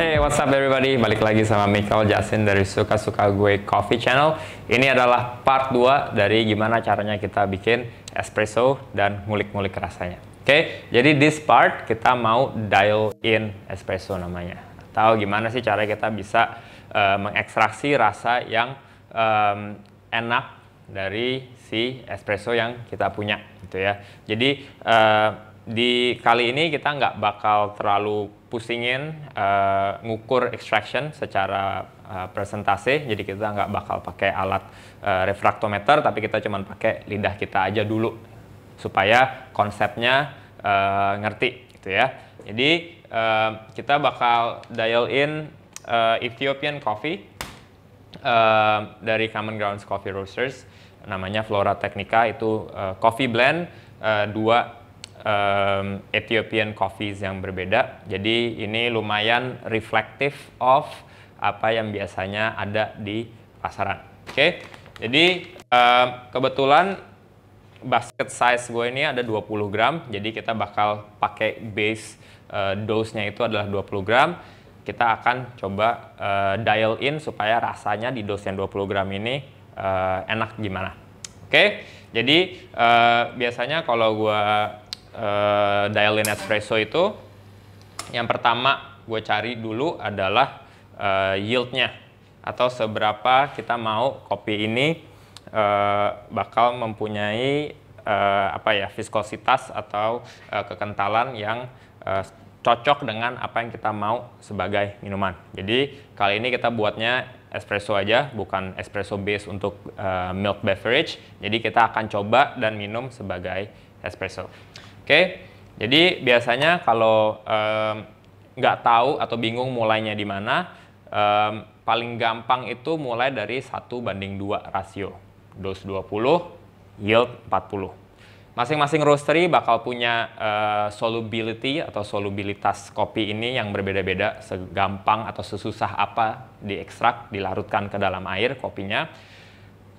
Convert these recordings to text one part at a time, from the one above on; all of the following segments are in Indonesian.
Hey, what's up everybody? Balik lagi sama Michael Jasin dari Suka-Suka Gue Coffee Channel. Ini adalah part 2 dari gimana caranya kita bikin espresso dan ngulik-ngulik rasanya. Oke, jadi this part kita mau dial in espresso namanya. Atau gimana sih cara kita bisa mengekstraksi rasa yang enak dari si espresso yang kita punya gitu ya. Jadi di kali ini kita nggak bakal terlalu pusingin ngukur extraction secara persentase, jadi kita nggak bakal pakai alat refraktometer, tapi kita cuma pakai lidah kita aja dulu supaya konsepnya ngerti gitu ya. Jadi kita bakal dial in Ethiopian coffee dari Common Grounds Coffee Roasters, namanya Flora Technica. Itu coffee blend dua Ethiopian coffees yang berbeda. Jadi ini lumayan reflective of apa yang biasanya ada di pasaran. Oke, jadi kebetulan basket size gue ini ada 20 gram. Jadi kita bakal pakai base dose-nya itu adalah 20 gram. Kita akan coba dial in supaya rasanya di dose yang 20 gram ini enak gimana. Oke, jadi biasanya kalau gue dial in espresso itu, yang pertama gue cari dulu adalah yield-nya, atau seberapa kita mau kopi ini bakal mempunyai viskositas atau kekentalan yang cocok dengan apa yang kita mau sebagai minuman. Jadi kali ini kita buatnya espresso aja, bukan espresso base untuk milk beverage. Jadi kita akan coba dan minum sebagai espresso. Oke, jadi biasanya kalau nggak tahu atau bingung mulainya di mana, paling gampang itu mulai dari 1:2 rasio. Dose 20, yield 40. Masing-masing roastery bakal punya solubility atau solubilitas kopi ini yang berbeda-beda, segampang atau sesusah apa diekstrak, dilarutkan ke dalam air kopinya.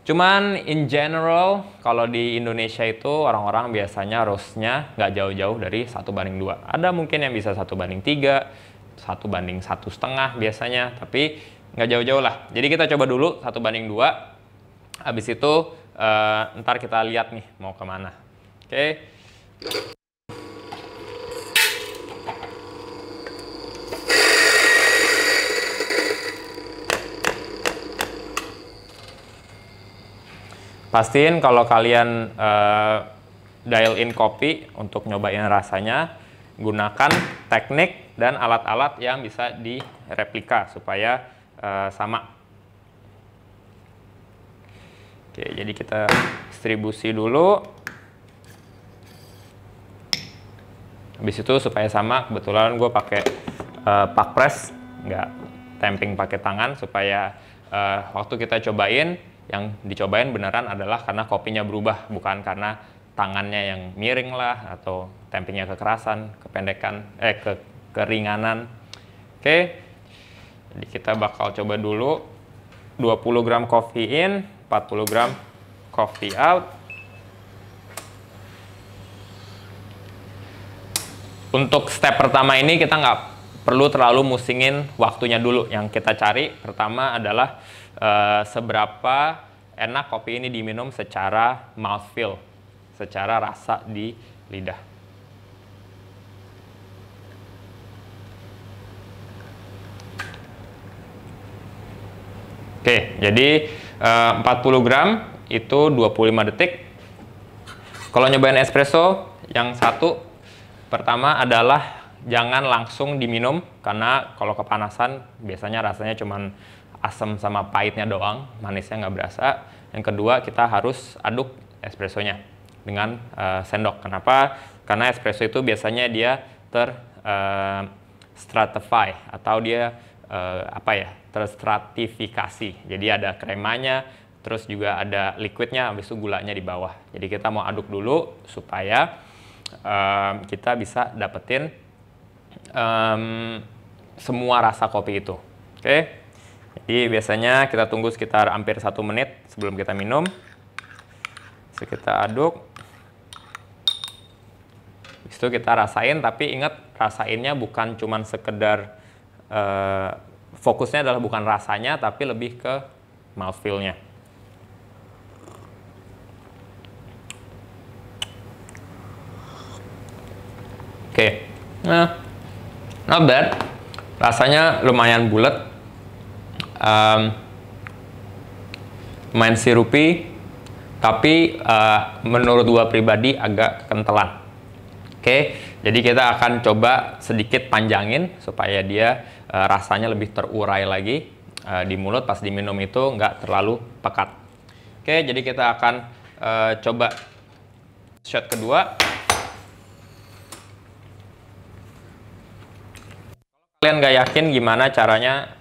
Cuman in general, kalau di Indonesia itu orang-orang biasanya roastnya nggak jauh-jauh dari 1:2. Ada mungkin yang bisa 1:3, 1:1,5 biasanya, tapi nggak jauh-jauh lah. Jadi kita coba dulu 1:2, habis itu ntar kita lihat nih mau kemana. Oke. Pastiin kalau kalian dial in kopi untuk nyobain rasanya, gunakan teknik dan alat-alat yang bisa direplika supaya sama. Oke, jadi kita distribusi dulu. Habis itu supaya sama, kebetulan gue pakai pak press, nggak tamping pakai tangan, supaya waktu kita cobain, yang dicobain beneran adalah karena kopinya berubah, bukan karena tangannya yang miring lah, atau tampingnya kekerasan, kependekan, keringanan. Oke, jadi kita bakal coba dulu 20 gram coffee in, 40 gram coffee out. Untuk step pertama ini kita nggak perlu terlalu musingin waktunya dulu. Yang kita cari pertama adalah seberapa enak kopi ini diminum secara mouthfeel, secara rasa di lidah. Oke, jadi 40 gram itu 25 detik. Kalau nyobain espresso, yang satu pertama adalah jangan langsung diminum, karena kalau kepanasan biasanya rasanya cuman asam sama pahitnya doang, manisnya nggak berasa. Yang kedua, kita harus aduk espressonya dengan sendok. Kenapa? Karena espresso itu biasanya dia stratify, atau dia terstratifikasi. Jadi ada kremanya, terus juga ada liquidnya, habis itu gulanya di bawah. Jadi kita mau aduk dulu supaya kita bisa dapetin semua rasa kopi itu. Oke. Jadi biasanya kita tunggu sekitar hampir 1 menit sebelum kita minum. So, kita aduk. Habis itu kita rasain, tapi ingat rasainnya bukan cuman sekedar fokusnya adalah bukan rasanya, tapi lebih ke mouthfeel-nya. Oke, nah, not bad. Rasanya lumayan bulat, lumayan sirupi, tapi menurut gua pribadi agak kentelan. Oke, jadi kita akan coba sedikit panjangin supaya dia rasanya lebih terurai lagi di mulut pas diminum itu nggak terlalu pekat. Oke, jadi kita akan coba shot kedua. Kalian nggak yakin gimana caranya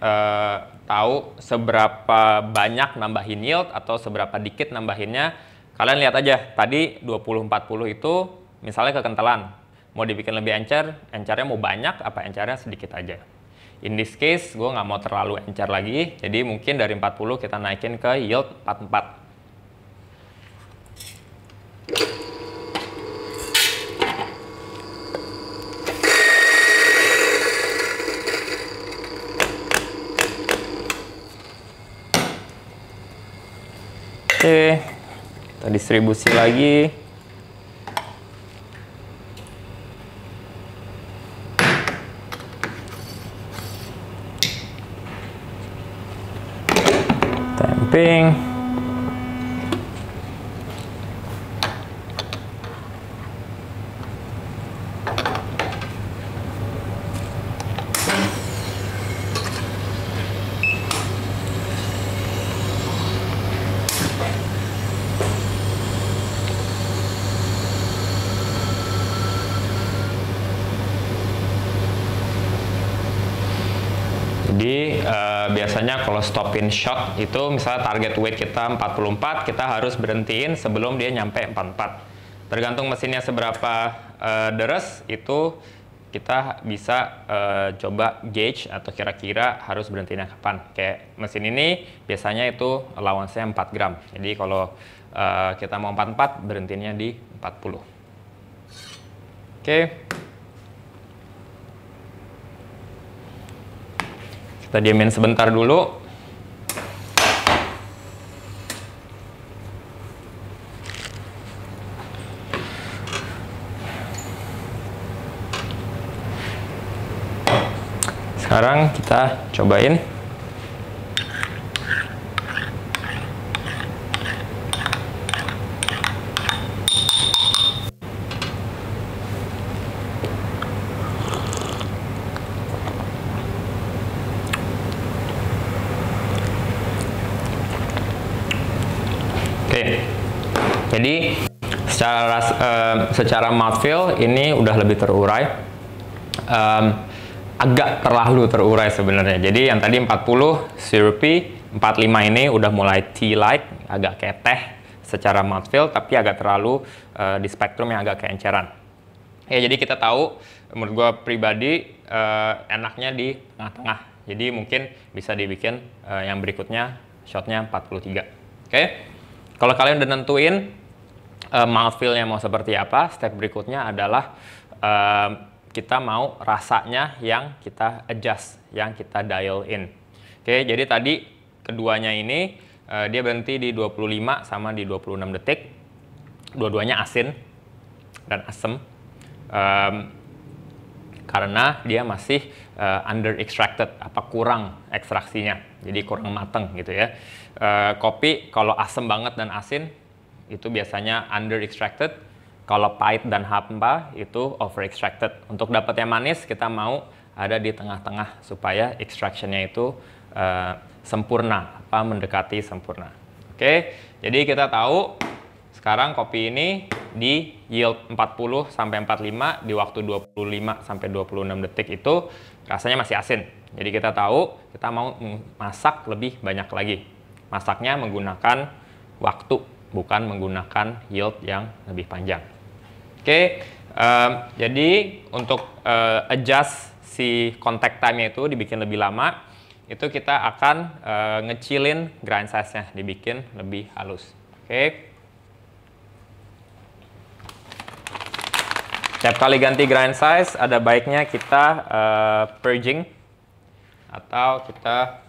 tahu seberapa banyak nambahin yield atau seberapa dikit nambahinnya, kalian lihat aja tadi 20-40 itu misalnya kekentalan, mau dibikin lebih encer, encernya mau banyak apa encernya sedikit aja. In this case gue nggak mau terlalu encer lagi, jadi mungkin dari 40 kita naikin ke yield 44. Oke, kita distribusi lagi. Tamping. Jadi biasanya kalau stopin shot itu misalnya target weight kita 44, kita harus berhentiin sebelum dia nyampe 44. Tergantung mesinnya seberapa deres, itu kita bisa coba gauge atau kira-kira harus berhentinya kapan. Kayak mesin ini biasanya itu allowance-nya 4 gram. Jadi kalau kita mau 44, berhentinya di 40. Oke. Kita diamin sebentar dulu. Sekarang kita cobain. Jadi secara mouthfeel ini udah lebih terurai, agak terlalu terurai sebenarnya. Jadi yang tadi 40 syrupy, 45 ini udah mulai tea-like, agak kayak teh secara mouthfeel, tapi agak terlalu di spektrum yang agak keenceran. Ya, jadi kita tahu, menurut gue pribadi enaknya di tengah-tengah. Jadi mungkin bisa dibikin yang berikutnya shotnya 43. Oke? Kalau kalian udah nentuin mouthfeel-nya mau seperti apa, step berikutnya adalah kita mau rasanya yang kita adjust, yang kita dial in. Oke, jadi tadi keduanya ini dia berhenti di 25 sama di 26 detik. Dua-duanya asin dan asam. Karena dia masih under extracted, apa kurang ekstraksinya, jadi kurang mateng gitu ya. Kopi kalau asam banget dan asin itu biasanya under extracted, kalau pahit dan hampa itu over extracted. Untuk dapat yang manis kita mau ada di tengah-tengah supaya extractionnya itu sempurna, apa mendekati sempurna. Oke, jadi kita tahu sekarang kopi ini di yield 40 sampai 45 di waktu 25 sampai 26 detik itu rasanya masih asin. Jadi kita tahu kita mau masak lebih banyak lagi. Masaknya menggunakan waktu, bukan menggunakan yield yang lebih panjang. Oke, jadi untuk adjust si contact time-nya itu dibikin lebih lama, itu kita akan ngecilin grind size-nya, dibikin lebih halus. Oke. Setiap kali ganti grind size, ada baiknya kita purging. atau kita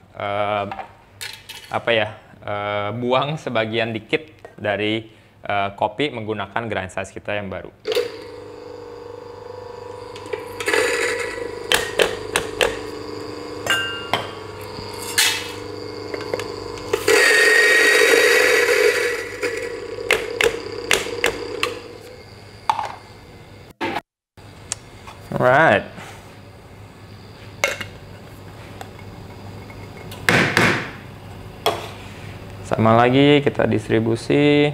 buang sebagian dikit dari kopi menggunakan grind size kita yang baru. Alright. Sama lagi kita distribusi.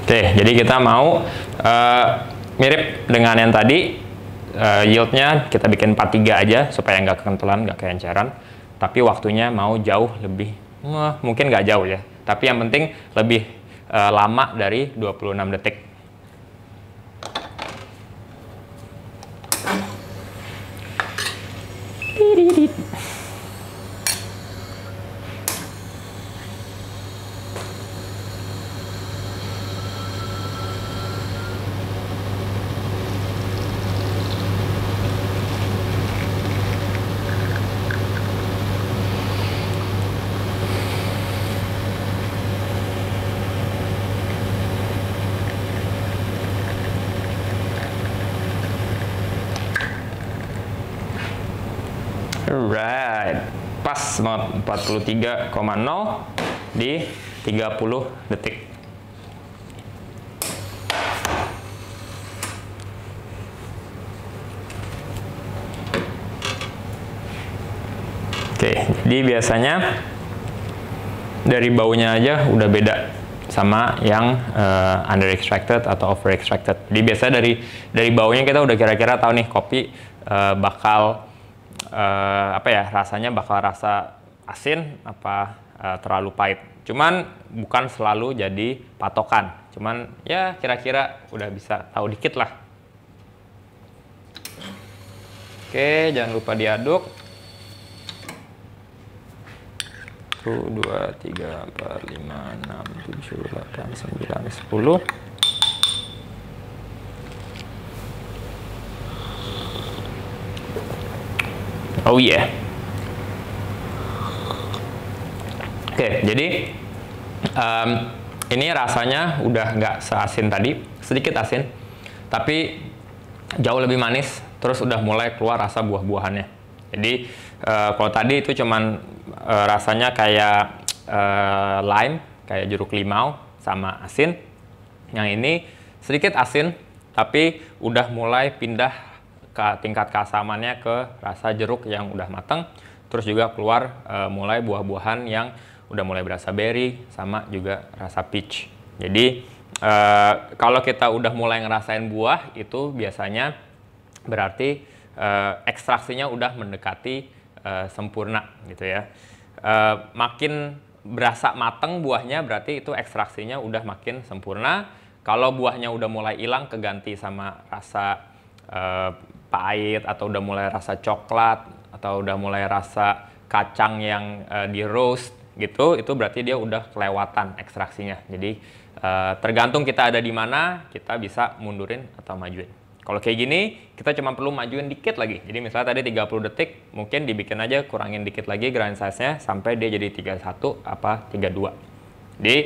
Oke, jadi kita mau mirip dengan yang tadi, yieldnya kita bikin 43 aja supaya nggak kekentelan, nggak keenceran. Tapi waktunya mau jauh lebih, mungkin nggak jauh ya. Tapi yang penting lebih lama dari 26 detik. Alright, pas banget 43,0 di 30 detik. Oke, jadi biasanya dari baunya aja udah beda sama yang under extracted atau over extracted. Jadi biasanya dari baunya kita udah kira-kira tahu nih kopi bakal rasanya bakal rasa asin apa terlalu pahit. Cuman bukan selalu jadi patokan. Cuman ya kira-kira udah bisa tahu dikit lah. Oke, jangan lupa diaduk. 1, 2, 3, 4, 5, 6, 7, 8, 9, 10. Oh iya. Oke, jadi ini rasanya udah nggak seasin tadi, sedikit asin, tapi jauh lebih manis. Terus udah mulai keluar rasa buah-buahannya. Jadi kalau tadi itu cuman rasanya kayak lime, kayak jeruk limau sama asin. Yang ini sedikit asin, tapi udah mulai pindah tingkat keasamannya ke rasa jeruk yang udah matang, terus juga keluar mulai buah-buahan yang udah mulai berasa berry sama juga rasa peach. Jadi kalau kita udah mulai ngerasain buah itu biasanya berarti ekstraksinya udah mendekati sempurna gitu ya. Makin berasa matang buahnya berarti itu ekstraksinya udah makin sempurna. Kalau buahnya udah mulai hilang keganti sama rasa pahit atau udah mulai rasa coklat atau udah mulai rasa kacang yang di roast gitu, itu berarti dia udah kelewatan ekstraksinya. Jadi tergantung kita ada di mana, kita bisa mundurin atau majuin. Kalau kayak gini, kita cuma perlu majuin dikit lagi. Jadi misalnya tadi 30 detik, mungkin dibikin aja kurangin dikit lagi grind size-nya sampai dia jadi 31 apa 32. Jadi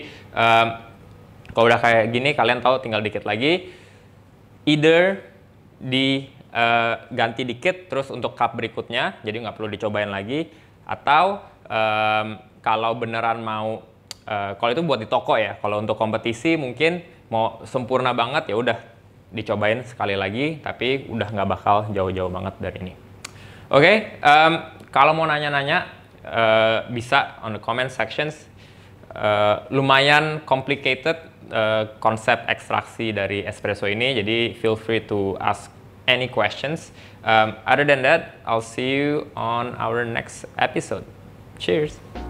kalau udah kayak gini, kalian tahu tinggal dikit lagi. Either ganti dikit terus untuk cup berikutnya, jadi nggak perlu dicobain lagi. Atau kalau beneran mau, kalau itu buat di toko ya. Kalau untuk kompetisi mungkin mau sempurna banget ya udah dicobain sekali lagi, tapi udah nggak bakal jauh-jauh banget dari ini. Oke, kalau mau nanya-nanya bisa on the comment sections. Lumayan complicated konsep ekstraksi dari espresso ini, jadi feel free to ask any questions. Other than that, I'll see you on our next episode. Cheers!